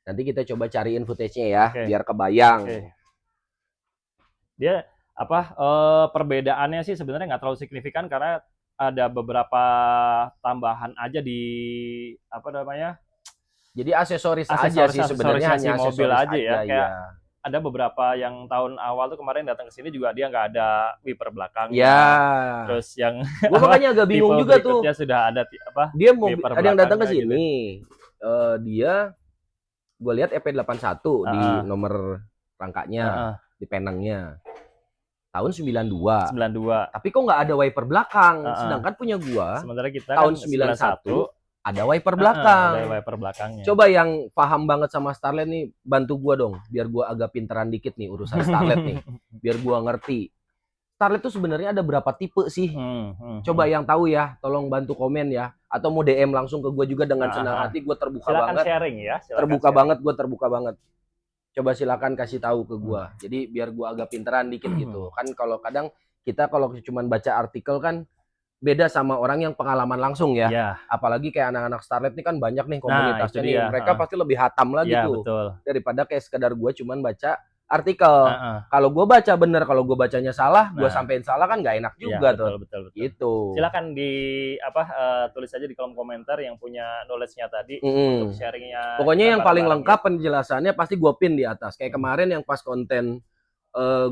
Speaker 2: Nanti kita coba cariin footage-nya ya, biar kebayang.
Speaker 1: Dia perbedaannya sih sebenarnya nggak terlalu signifikan karena ada beberapa tambahan aja di
Speaker 2: jadi aksesoris aja sih sebenarnya, hanya
Speaker 1: mobil aja ya. Kayak
Speaker 2: ya.
Speaker 1: Ada beberapa yang tahun awal tuh kemarin datang ke sini juga dia nggak ada wiper belakang.
Speaker 2: Ya.
Speaker 1: Terus yang
Speaker 2: gua makanya agak bingung juga tuh.
Speaker 1: Dia sudah ada
Speaker 2: dia mau ada yang datang ke sini. Gitu. Dia gue lihat EP81 di nomor rangkanya, di penangnya. Tahun 92. Tapi kok nggak ada wiper belakang, sedangkan punya gua
Speaker 1: sementara kita
Speaker 2: tahun 91 ada wiper belakang.
Speaker 1: Ada wiper belakangnya.
Speaker 2: Coba yang paham banget sama Starlet nih, bantu gua dong, biar gua agak pinteran dikit nih urusan Starlet nih, biar gua ngerti. Starlet tuh sebenarnya ada berapa tipe sih? Coba yang tahu ya, tolong bantu komen ya, atau mau DM langsung ke gua juga dengan senang hati, gua terbuka
Speaker 1: silakan
Speaker 2: banget.
Speaker 1: Sharing ya.
Speaker 2: Gua terbuka banget. Coba silakan kasih tahu ke gua. Jadi biar gua agak pinteran dikit gitu. Kan kalau kadang kita kalau cuma baca artikel kan beda sama orang yang pengalaman langsung ya.
Speaker 1: Iya.
Speaker 2: Apalagi kayak anak-anak Starlet nih kan banyak nih
Speaker 1: Nah,
Speaker 2: komunitasnya
Speaker 1: itu
Speaker 2: nih.
Speaker 1: dia.
Speaker 2: Mereka pasti lebih hatam lagi
Speaker 1: Iya,
Speaker 2: tuh.
Speaker 1: betul.
Speaker 2: Daripada kayak sekedar gue cuman baca artikel.
Speaker 1: Heeh.
Speaker 2: Kalau gue baca bener, kalau gue bacanya salah, gue
Speaker 1: Nah.
Speaker 2: sampein salah kan nggak enak
Speaker 1: Iya,
Speaker 2: juga tuh.
Speaker 1: betul.
Speaker 2: Gitu.
Speaker 1: Silakan tulis aja di kolom komentar yang punya knowledge-nya tadi untuk sharingnya.
Speaker 2: Pokoknya yang paling
Speaker 1: bareng-bareng
Speaker 2: lengkap penjelasannya pasti gue pin di atas. Kayak kemarin yang pas konten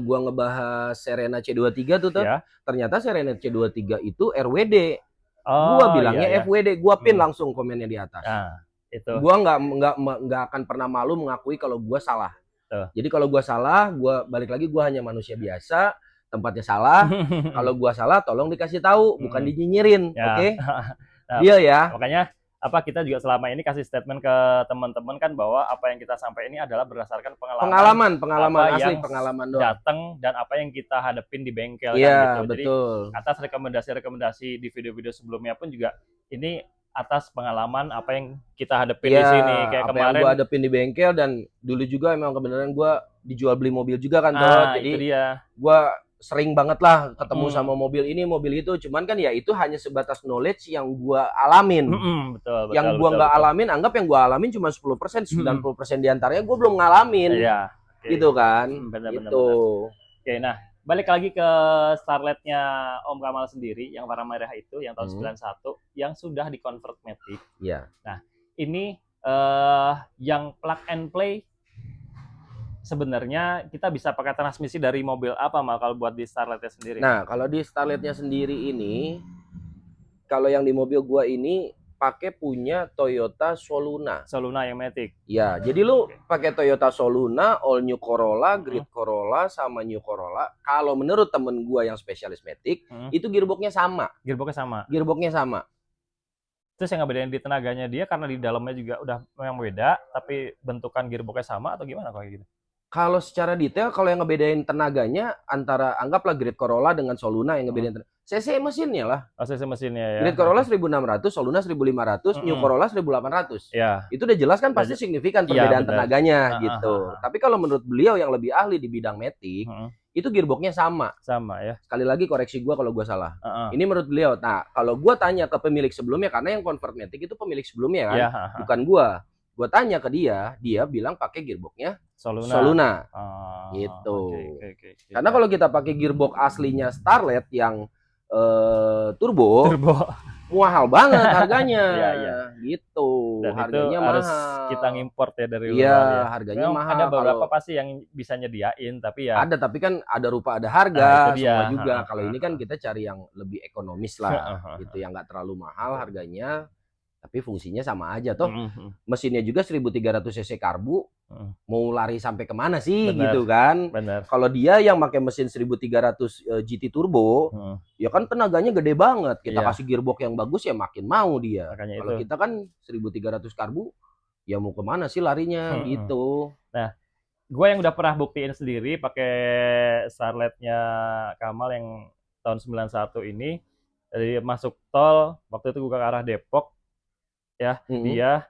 Speaker 2: gua ngebahas Serena C23 tuh,
Speaker 1: Ya.
Speaker 2: ternyata Serena C23 itu RWD.
Speaker 1: Oh,
Speaker 2: Gua bilangnya
Speaker 1: iya.
Speaker 2: FWD, gua pin langsung komennya di atas.
Speaker 1: Nah, itu.
Speaker 2: Gua nggak akan pernah malu mengakui kalau gua salah. Jadi kalau gua salah, gua balik lagi, gua hanya manusia biasa, tempatnya salah. Kalau gua salah, tolong dikasih tahu, bukan dinyinyirin,
Speaker 1: Ya.
Speaker 2: oke?
Speaker 1: Nah,
Speaker 2: Dia ya.
Speaker 1: Makanya kita juga selama ini kasih statement ke teman-teman kan bahwa apa yang kita sampaikan ini adalah berdasarkan pengalaman
Speaker 2: asli pengalaman doang.
Speaker 1: Datang dan apa yang kita hadapin di bengkel
Speaker 2: Iya,
Speaker 1: kan gitu.
Speaker 2: betul.
Speaker 1: Jadi atas rekomendasi di video-video sebelumnya pun juga ini atas pengalaman apa yang kita hadapin di sini kayak
Speaker 2: apa
Speaker 1: kemarin
Speaker 2: yang gua hadapin di bengkel, dan dulu juga emang kebenaran gua dijual beli mobil juga kan
Speaker 1: jadi
Speaker 2: jadi
Speaker 1: dia.
Speaker 2: gua sering banget lah ketemu sama mobil ini mobil itu, cuman kan ya itu hanya sebatas knowledge yang gua alamin.
Speaker 1: Betul,
Speaker 2: yang gua nggak alamin, anggap yang gua alamin cuma 10%, 90% diantaranya gua belum ngalamin.
Speaker 1: Iya.
Speaker 2: Gitu kan.
Speaker 1: Benar.
Speaker 2: Gitu.
Speaker 1: Oke, nah balik lagi ke Starlet-nya Om Kamal sendiri yang warna merah itu yang tahun 91 yang sudah di-convert Matic.
Speaker 2: Iya.
Speaker 1: Nah, ini yang plug and play sebenarnya kita bisa pakai transmisi dari mobil apa Mal kalau buat di Starlet-nya sendiri?
Speaker 2: Nah, kalau di Starlet-nya sendiri ini, kalau yang di mobil gua ini pakai punya Toyota Soluna.
Speaker 1: Soluna yang Matic.
Speaker 2: Ya, jadi lu pakai Toyota Soluna, All New Corolla, Grid Corolla sama New Corolla. Kalau menurut temen gua yang spesialis Matic, itu gearboxnya sama. Gearboxnya sama.
Speaker 1: Terus yang ngebedain di tenaganya dia karena di dalamnya juga udah memang beda, tapi bentukan gearboxnya sama atau gimana kayak gitu?
Speaker 2: Kalau secara detail, kalau yang ngebedain tenaganya antara anggaplah Grid Corolla dengan Soluna yang ngebedain CC mesinnya lah.
Speaker 1: Oh, CC mesinnya ya.
Speaker 2: Grid Corolla 1600, Soluna 1500, New Corolla 1800.
Speaker 1: Ya.
Speaker 2: Itu udah jelas kan pasti signifikan perbedaan tenaganya gitu. Tapi kalau menurut beliau yang lebih ahli di bidang Matic, itu gearboxnya sama.
Speaker 1: Sama ya.
Speaker 2: Sekali lagi koreksi gua kalau gua salah. Ini menurut beliau. Nah, kalau gua tanya ke pemilik sebelumnya, karena yang convert Matic itu pemilik sebelumnya kan, bukan gua. Gua tanya ke dia bilang pakai gearboxnya Soluna. Gitu.
Speaker 1: Okay.
Speaker 2: Karena kalau kita pakai gearbox aslinya Starlet yang turbo mahal banget harganya. Gitu.
Speaker 1: Dan
Speaker 2: harganya
Speaker 1: itu
Speaker 2: mahal.
Speaker 1: Harus kita ngimport ya dari luar.
Speaker 2: Iya, harganya mahal.
Speaker 1: Ada beberapa pasti yang bisa nyediain, tapi ya.
Speaker 2: Ada, tapi kan ada rupa ada harga semua juga. Kalau ini kan kita cari yang lebih ekonomis lah, gitu, yang nggak terlalu mahal harganya. Tapi fungsinya sama aja toh. Mesinnya juga 1300 cc karbu. Mau lari sampai kemana sih? Gitu kan. Kalau dia yang pakai mesin 1300 GT turbo, ya kan tenaganya gede banget. Kita kasih gearbox yang bagus ya makin mau dia. Kalau kita kan 1300 karbu, ya mau kemana sih larinya gitu.
Speaker 1: Nah, gue yang udah pernah buktiin sendiri pakai Starlet-nya Kamal yang tahun 91 ini, dari masuk tol waktu itu gue ke arah Depok. Ya, dia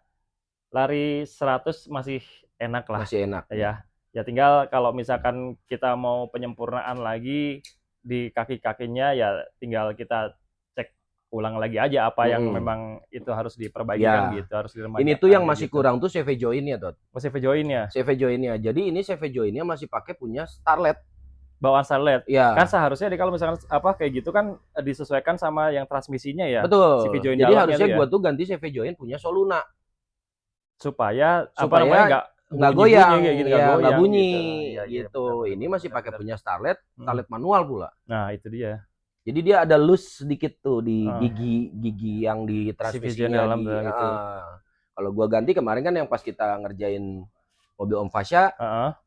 Speaker 1: lari 100 masih enak lah.
Speaker 2: Masih enak.
Speaker 1: Ya tinggal kalau misalkan kita mau penyempurnaan lagi di kaki-kakinya ya tinggal kita cek ulang lagi aja apa yang memang itu harus diperbaiki kan gitu, harus diremajakan.
Speaker 2: Ini tuh yang masih kurang tuh CV joinnya tuh.
Speaker 1: CV joinnya.
Speaker 2: CV joinnya. Jadi ini CV joinnya masih pakai punya Starlet.
Speaker 1: Bawaan Starlet.
Speaker 2: Ya.
Speaker 1: Kan seharusnya kalau misalkan kayak gitu kan disesuaikan sama yang transmisinya ya.
Speaker 2: Betul.
Speaker 1: CV join
Speaker 2: jadi harusnya gua tuh ganti CV join punya Soluna. Supaya nggak goyang, nggak bunyi gitu. Ini masih pakai punya Starlet manual pula.
Speaker 1: Nah, itu dia.
Speaker 2: Jadi dia ada loose sedikit tuh di gigi yang di transmisinya. Gitu. Kalau gua ganti kemarin kan yang pas kita ngerjain mobil Om Fasya,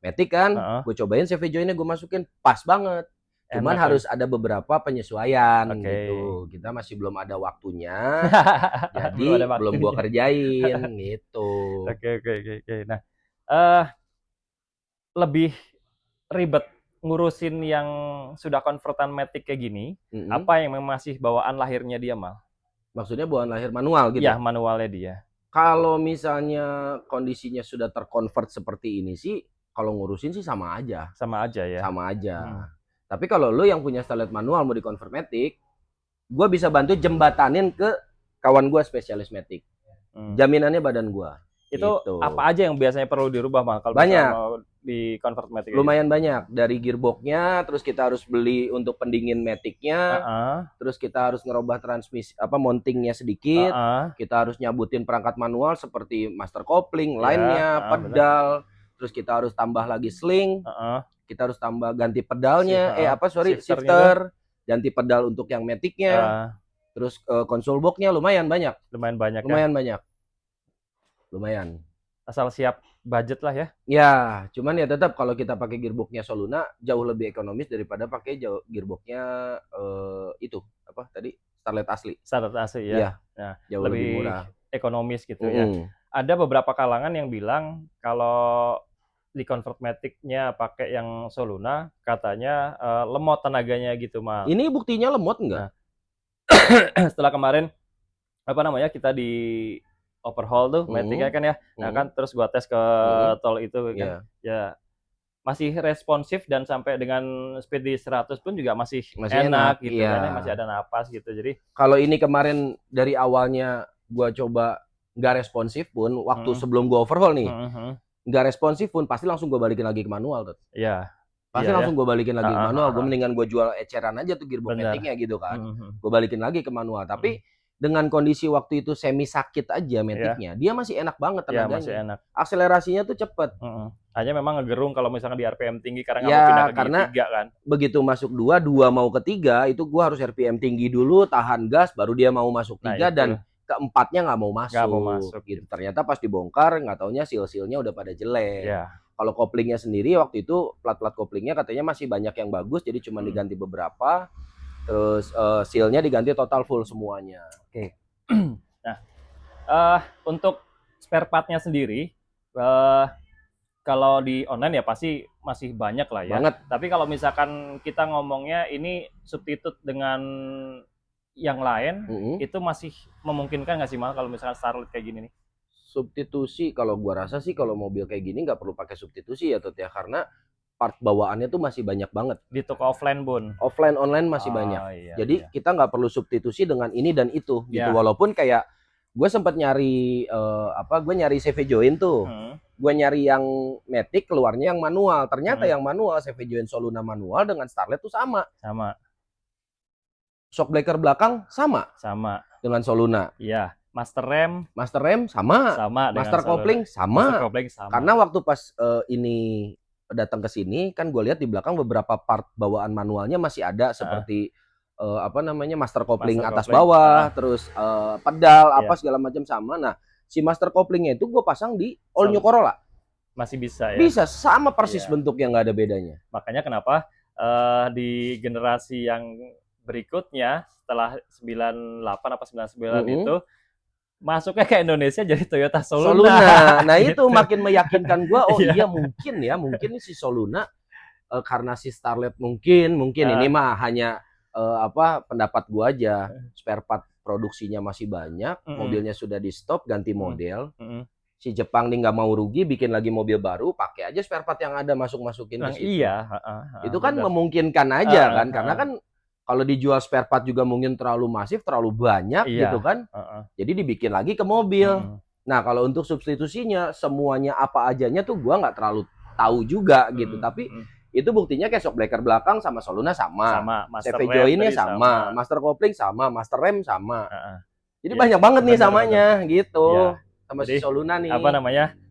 Speaker 2: Matic kan, gue cobain CV joinnya gue masukin pas banget. Cuman harus ada beberapa penyesuaian gitu. Kita masih belum ada waktunya, jadi belum gue kerjain gitu.
Speaker 1: Oke. Nah, lebih ribet ngurusin yang sudah konvertan Matic kayak gini, apa yang masih bawaan lahirnya dia Mal?
Speaker 2: Maksudnya bawaan lahir manual gitu?
Speaker 1: Iya, manualnya dia.
Speaker 2: Kalau misalnya kondisinya sudah terkonvert seperti ini sih, kalau ngurusin sih sama aja.
Speaker 1: Sama aja ya?
Speaker 2: Sama aja. Tapi kalau lu yang punya starlet manual mau di convert matic, gue bisa bantu jembatanin ke kawan gue spesialis matic. Jaminannya badan gue.
Speaker 1: Itu gitu. Apa aja yang biasanya perlu dirubah, Mal, kalau
Speaker 2: banyak
Speaker 1: mau di convert matic?
Speaker 2: Lumayan gitu. Banyak. Dari gearboxnya, terus kita harus beli untuk pendingin maticnya, terus kita harus ngerubah transmisi mountingnya sedikit, kita harus nyabutin perangkat manual seperti master coupling, line-nya, pedal, terus kita harus tambah lagi sling, kita harus tambah ganti pedalnya, shifter, ganti pedal untuk yang maticnya, terus console box-nya lumayan banyak. Lumayan.
Speaker 1: Asal siap budget lah ya.
Speaker 2: Ya, cuman ya tetap kalau kita pakai gearboxnya Soluna jauh lebih ekonomis daripada pakai gearboxnya itu apa tadi Starlet asli.
Speaker 1: Starlet asli ya.
Speaker 2: Nah, jauh lebih murah,
Speaker 1: ekonomis gitu ya. Ada beberapa kalangan yang bilang kalau di convert matic-nya pakai yang Soluna katanya lemot tenaganya gitu, Mal.
Speaker 2: Ini buktinya lemot enggak?
Speaker 1: Nah, setelah kemarin kita di overhaul tuh matic-nya kan ya. Nah kan terus gua tes ke tol itu kan. Ya masih responsif dan sampai dengan speed di 100 pun juga masih enak gitu kan, masih ada napas gitu. Jadi
Speaker 2: kalau ini kemarin dari awalnya gua coba nggak responsif pun, waktu sebelum gua overhaul nih nggak responsif pun, pasti langsung gua balikin lagi ke manual tuh.
Speaker 1: Iya.
Speaker 2: Pasti langsung gue balikin lagi ke manual. Gue mendingan gue jual eceran aja tuh gearbox matic-nya gitu kan. Gue balikin lagi ke manual. Tapi dengan kondisi waktu itu semi sakit aja matic-nya, dia masih enak banget tenaganya.
Speaker 1: Masih enak.
Speaker 2: Akselerasinya tuh cepet.
Speaker 1: Hanya memang ngegerung kalau misalkan di RPM tinggi karena nggak mau pindah ke 3 kan.
Speaker 2: Begitu masuk 2 mau ke 3 itu gue harus RPM tinggi dulu, tahan gas, baru dia mau masuk 3 dan keempatnya nggak mau masuk. Gitu. Ternyata pas dibongkar nggak taunya seal-sealnya udah pada jelek. Kalau koplingnya sendiri waktu itu plat-plat koplingnya katanya masih banyak yang bagus, jadi cuma diganti beberapa. Terus sealnya diganti total full semuanya.
Speaker 1: Oke. Nah, untuk spare partnya sendiri, kalau di online ya pasti masih banyak lah ya.
Speaker 2: Banget.
Speaker 1: Tapi kalau misalkan kita ngomongnya ini substitute dengan yang lain, itu masih memungkinkan nggak sih, Mal, kalau misalkan Starlet kayak gini nih?
Speaker 2: Substitusi kalau gua rasa sih kalau mobil kayak gini nggak perlu pakai substitusi ya Tot ya, karena part bawaannya tuh masih banyak banget
Speaker 1: di toko offline pun.
Speaker 2: Offline online masih banyak. Jadi kita nggak perlu substitusi dengan ini dan itu gitu. Walaupun kayak gue sempat nyari gue nyari CV join tuh. Gue nyari yang matic keluarnya yang manual. Ternyata yang manual CV join Soluna manual dengan Starlet tuh sama. Shock breaker belakang sama dengan Soluna.
Speaker 1: Iya. Master rem
Speaker 2: sama master coupling sama. Karena waktu pas ini datang ke sini kan gue lihat di belakang beberapa part bawaan manualnya masih ada seperti master coupling atas bawah, terus pedal apa segala macam sama. Nah, si master couplingnya itu gue pasang di all new Corolla.
Speaker 1: Masih bisa ya?
Speaker 2: Bisa, sama persis bentuknya, nggak ada bedanya.
Speaker 1: Makanya kenapa di generasi yang berikutnya setelah 98 apa 99 itu masuknya ke Indonesia jadi Toyota Soluna.
Speaker 2: Nah gitu. Itu makin meyakinkan gue, iya mungkin si Soluna karena si Starlet mungkin ini mah hanya pendapat gue aja, spare part produksinya masih banyak, mobilnya sudah di stop ganti model. Si Jepang nih nggak mau rugi, bikin lagi mobil baru, pakai aja spare part yang ada, masukin ke situ. Itu kan memungkinkan aja kan, karena kan kalau dijual spare part juga mungkin terlalu masif, terlalu banyak gitu kan. Jadi dibikin lagi ke mobil. Nah kalau untuk substitusinya semuanya apa ajanya tuh gua nggak terlalu tahu juga gitu. Tapi itu buktinya kayak shock breaker belakang sama Soluna sama. CV joinnya sama, master coupling sama, master rem sama. Jadi banyak banget nih samanya gitu. Sama si Soluna nih.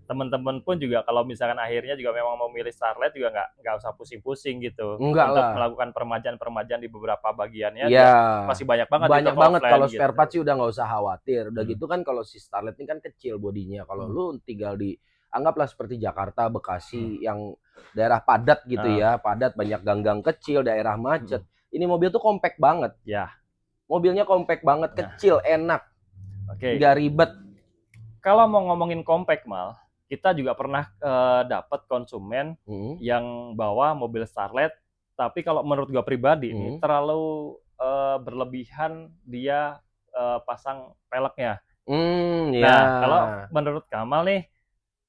Speaker 1: Teman-teman pun juga kalau misalkan akhirnya juga memang mau milih Starlet juga nggak usah pusing-pusing gitu.
Speaker 2: Enggak
Speaker 1: untuk
Speaker 2: lah.
Speaker 1: Melakukan peremajaan-peremajaan di beberapa bagiannya.
Speaker 2: Iya.
Speaker 1: Masih banyak banget.
Speaker 2: Banyak banget kalau gitu. Spare part sih udah nggak usah khawatir. Udah gitu kan kalau si Starlet ini kan kecil bodinya. Kalau lu tinggal di anggaplah seperti Jakarta, Bekasi yang daerah padat gitu ya, padat banyak gang-gang kecil, daerah macet. Ini mobil tuh compact banget.
Speaker 1: Ya.
Speaker 2: Mobilnya compact banget, kecil, enak. Nggak ribet.
Speaker 1: Kalau mau ngomongin compact, Mal, kita juga pernah dapat konsumen yang bawa mobil Starlet, tapi kalau menurut gua pribadi ini terlalu berlebihan dia pasang peleknya. Nah, kalau menurut Kamal nih,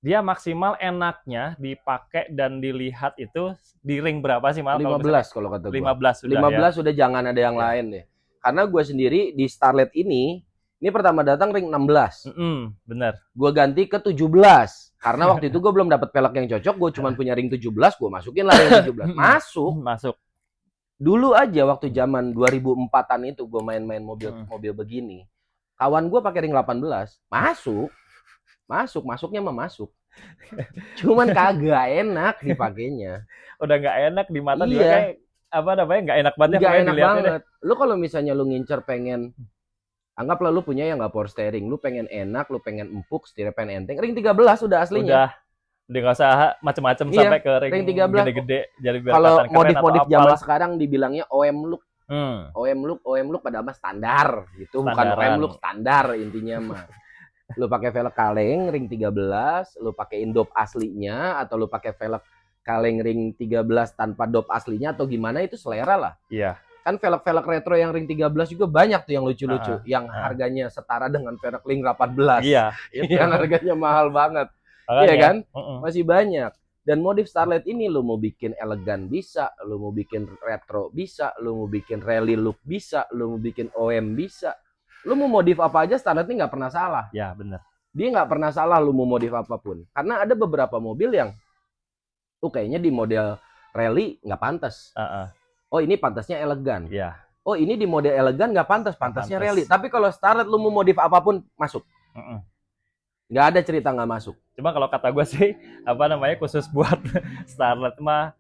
Speaker 1: dia maksimal enaknya dipakai dan dilihat itu di ring berapa sih Mal?
Speaker 2: 15 kalau kata gue.
Speaker 1: 15 sudah
Speaker 2: 15
Speaker 1: ya.
Speaker 2: udah jangan ada yang lain deh. Karena gue sendiri di Starlet ini pertama datang ring 16.
Speaker 1: Bener.
Speaker 2: Gue ganti ke 17. Karena waktu itu gue belum dapat pelek yang cocok, gue cuma punya ring 17, gue masukin lah ring 17. Masuk. Dulu aja waktu zaman 2004-an itu gue main-main mobil begini. Kawan gue pakai ring 18, masuknya mah masuk. Cuman kagak enak dipakainya.
Speaker 1: Udah nggak enak di mata juga kayak apa namanya, nggak enak banget.
Speaker 2: Nggak enak banget. Lu kalau misalnya lu ngincer pengen, anggaplah lu punya yang nggak power steering, lu pengen enak, lu pengen empuk, setirnya pengen enteng, ring 13 udah aslinya.
Speaker 1: Udah nggak usah macem-macem sampai ke ring 13 gede-gede. Jadi
Speaker 2: kalau modif-modif zaman sekarang dibilangnya OM look. OM look pada mah standar gitu, bukan OM look standar intinya mah. Lu pakai velg kaleng ring 13, lu pakai indop aslinya atau lu pakai velg kaleng ring 13 tanpa dop aslinya atau gimana, itu selera lah.
Speaker 1: Iya.
Speaker 2: Kan velg-velg retro yang ring 13 juga banyak tuh yang lucu-lucu, yang harganya setara dengan velg ring 18.
Speaker 1: Iya,
Speaker 2: yang harganya mahal banget. Iya kan? Masih banyak. Dan modif Starlet ini lu mau bikin elegan bisa, lu mau bikin retro bisa, lu mau bikin rally look bisa, lu mau bikin OM bisa. Lu mau modif apa aja, Starlet ini nggak pernah salah.
Speaker 1: Ya benar.
Speaker 2: Dia nggak pernah salah lu mau modif apapun. Karena ada beberapa mobil yang kayaknya di model rally nggak pantas. Oh ini pantasnya elegan.
Speaker 1: Yeah.
Speaker 2: Oh ini di model elegan nggak pantas, pantasnya rally. Tapi kalau Starlet lu mau modif apapun masuk. Nggak ada cerita nggak masuk.
Speaker 1: Cuma kalau kata gue sih, apa namanya, khusus buat Starlet mah,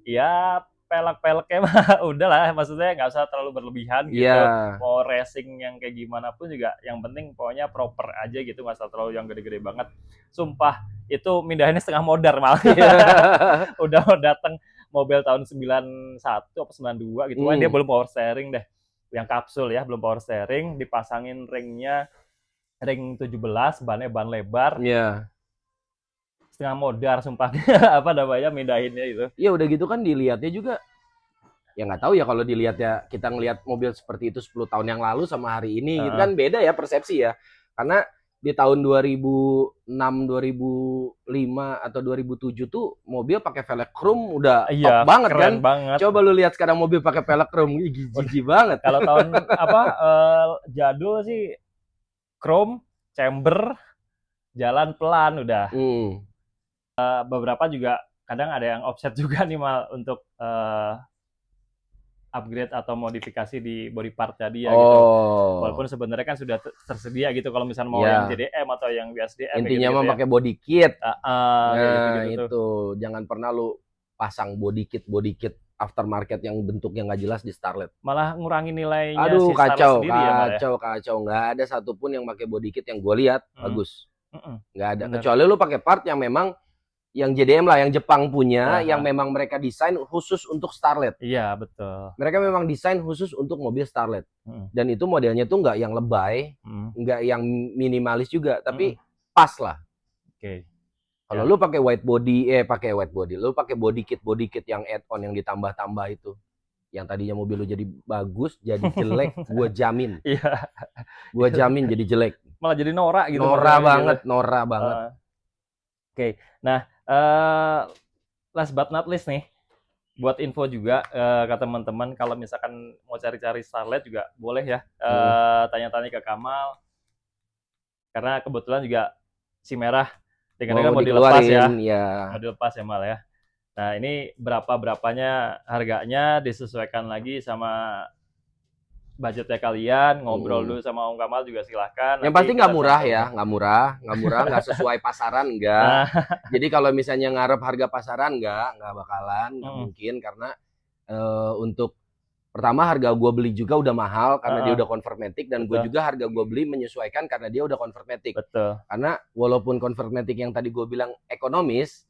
Speaker 1: ya pelek-peleknya mah udahlah, maksudnya nggak usah terlalu berlebihan gitu. Mau racing yang kayak gimana pun juga, yang penting pokoknya proper aja gitu, nggak usah terlalu yang gede-gede banget. Sumpah, itu mindahinnya setengah modar malah. Udah mau datang mobil tahun 91 atau 92 gitu, dia belum power steering deh. Yang kapsul ya, belum power steering, dipasangin ringnya ring 17, bannya ban lebar.
Speaker 2: Iya.
Speaker 1: Setengah modar sumpah. Apa namanya, mindahinnya itu.
Speaker 2: Iya udah gitu kan dilihatnya juga. Ya nggak tahu ya kalau dilihat ya, kita ngelihat mobil seperti itu 10 tahun yang lalu sama hari ini gitu kan beda ya persepsi ya. Karena di tahun 2006, 2005 atau 2007 tuh mobil pakai velg chrome udah top banget kan.
Speaker 1: Banget.
Speaker 2: Coba lu lihat sekarang mobil pakai velg chrome, jijik banget.
Speaker 1: Kalau tahun jadul sih chrome, chamber, jalan pelan udah. Beberapa juga kadang ada yang offset juga nih Mal untuk upgrade atau modifikasi di body part tadi ya gitu. Walaupun sebenarnya kan sudah tersedia gitu kalau misalnya mau yang JDM atau yang BSDM.
Speaker 2: Intinya mah pakai body kit.
Speaker 1: Nah,
Speaker 2: itu jangan pernah lu pasang body kit aftermarket yang bentuknya nggak jelas di Starlet.
Speaker 1: Malah ngurangin nilainya.
Speaker 2: Aduh,
Speaker 1: si
Speaker 2: kacau,
Speaker 1: sendiri
Speaker 2: kacau. Nggak ada satupun yang pakai body kit yang gue lihat bagus. Nggak ada.
Speaker 1: Bener.
Speaker 2: Kecuali lu pakai part yang memang yang JDM lah, yang Jepang punya, yang memang mereka desain khusus untuk Starlet.
Speaker 1: Iya, betul.
Speaker 2: Mereka memang desain khusus untuk mobil Starlet. Dan itu modelnya tuh nggak yang lebay, nggak yang minimalis juga, tapi pas lah.
Speaker 1: Oke.
Speaker 2: Kalau lu pakai white body, lu pakai body kit yang add-on yang ditambah-tambah itu, yang tadinya mobil lu jadi bagus, jadi jelek, gua jamin.
Speaker 1: Iya.
Speaker 2: Gua jamin jadi jelek.
Speaker 1: Malah jadi norak gitu.
Speaker 2: Norak banget.
Speaker 1: Oke. Nah, last but not least nih, buat info juga ke teman-teman, kalau misalkan mau cari-cari Starlet juga boleh ya, tanya-tanya ke Kamal. Karena kebetulan juga si merah dengan mau dilepas ya. Mau dilepas ya Mal ya. Nah ini berapanya harganya disesuaikan lagi sama budgetnya kalian. Ngobrol dulu sama Om Kamal juga silahkan.
Speaker 2: Yang pasti nggak murah ya, nggak murah, nggak sesuai pasaran enggak. Jadi kalau misalnya ngarep harga pasaran nggak bakalan, nggak mungkin, karena untuk pertama harga gue beli juga udah mahal karena dia udah convermatic, dan gue juga harga gue beli menyesuaikan karena dia udah convermatic.
Speaker 1: Betul.
Speaker 2: Karena walaupun convermatic yang tadi gue bilang ekonomis,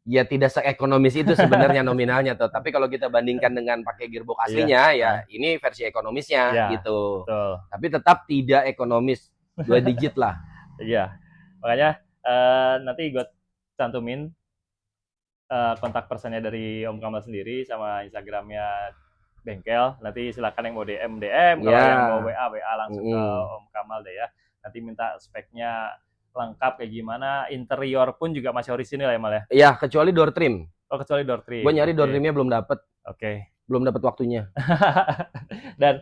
Speaker 2: ya tidak seekonomis itu sebenarnya nominalnya tuh. Tapi kalau kita bandingkan dengan pakai gearbox aslinya, ya ini versi ekonomisnya gitu.
Speaker 1: Betul.
Speaker 2: Tapi tetap tidak ekonomis, 2 digit lah.
Speaker 1: Iya. Makanya nanti gue cantumin kontak personnya dari Om Kamal sendiri sama Instagramnya bengkel. Nanti silakan yang mau DM, kalau yang mau WA langsung ke Om Kamal deh ya. Nanti minta speknya lengkap kayak gimana, interior pun juga masih orisinil ya Mal ya?
Speaker 2: Iya, kecuali door trim.
Speaker 1: Oh, kecuali door trim.
Speaker 2: Gue nyari door trimnya belum dapet.
Speaker 1: Oke.
Speaker 2: Belum dapet waktunya.
Speaker 1: Dan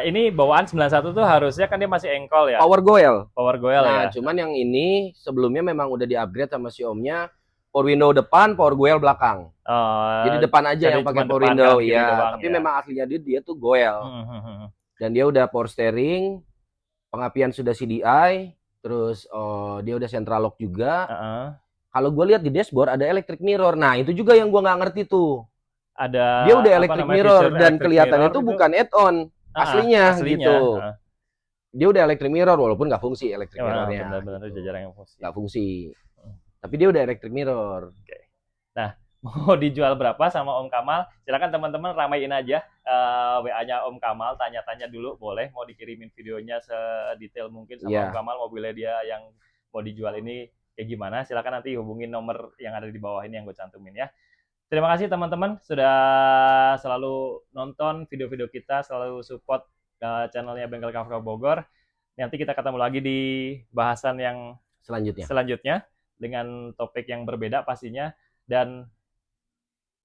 Speaker 1: ini bawaan 91 tuh harusnya kan dia masih engkol ya?
Speaker 2: Power goel.
Speaker 1: Power goel ya?
Speaker 2: Nah, cuman yang ini sebelumnya memang udah di-upgrade sama si omnya. Power window depan, power goel belakang. Jadi depan aja yang pakai power window, ya. Tapi memang aslinya dia tuh goel. Dan dia udah power steering, pengapian sudah CDI, terus dia udah central lock juga. Kalau gue lihat di dashboard ada electric mirror. Nah, itu juga yang gue nggak ngerti tuh. Dia udah electric mirror dan kelihatannya tuh bukan add-on aslinya gitu. Dia udah electric mirror walaupun nggak fungsi electric mirrornya.
Speaker 1: Benar-benar jarang yang fungsi.
Speaker 2: Nggak fungsi. Tapi dia udah electric mirror.
Speaker 1: Oke. Nah, mau dijual berapa sama Om Kamal? Silakan teman-teman ramaiin aja WA-nya Om Kamal, tanya-tanya dulu boleh. Mau dikirimin videonya sedetail mungkin sama Om Kamal mobilnya dia yang mau dijual ini kayak gimana? Silakan nanti hubungin nomor yang ada di bawah ini yang gue cantumin ya. Terima kasih teman-teman sudah selalu nonton video-video kita, selalu support channelnya Bengkel Kafka Bogor. Nanti kita ketemu lagi di bahasan yang selanjutnya dengan topik yang berbeda pastinya. Dan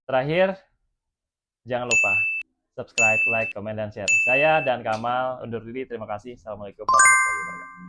Speaker 1: terakhir, jangan lupa subscribe, like, comment, dan share. Saya dan Kamal undur diri. Terima kasih. Assalamualaikum warahmatullahi wabarakatuh.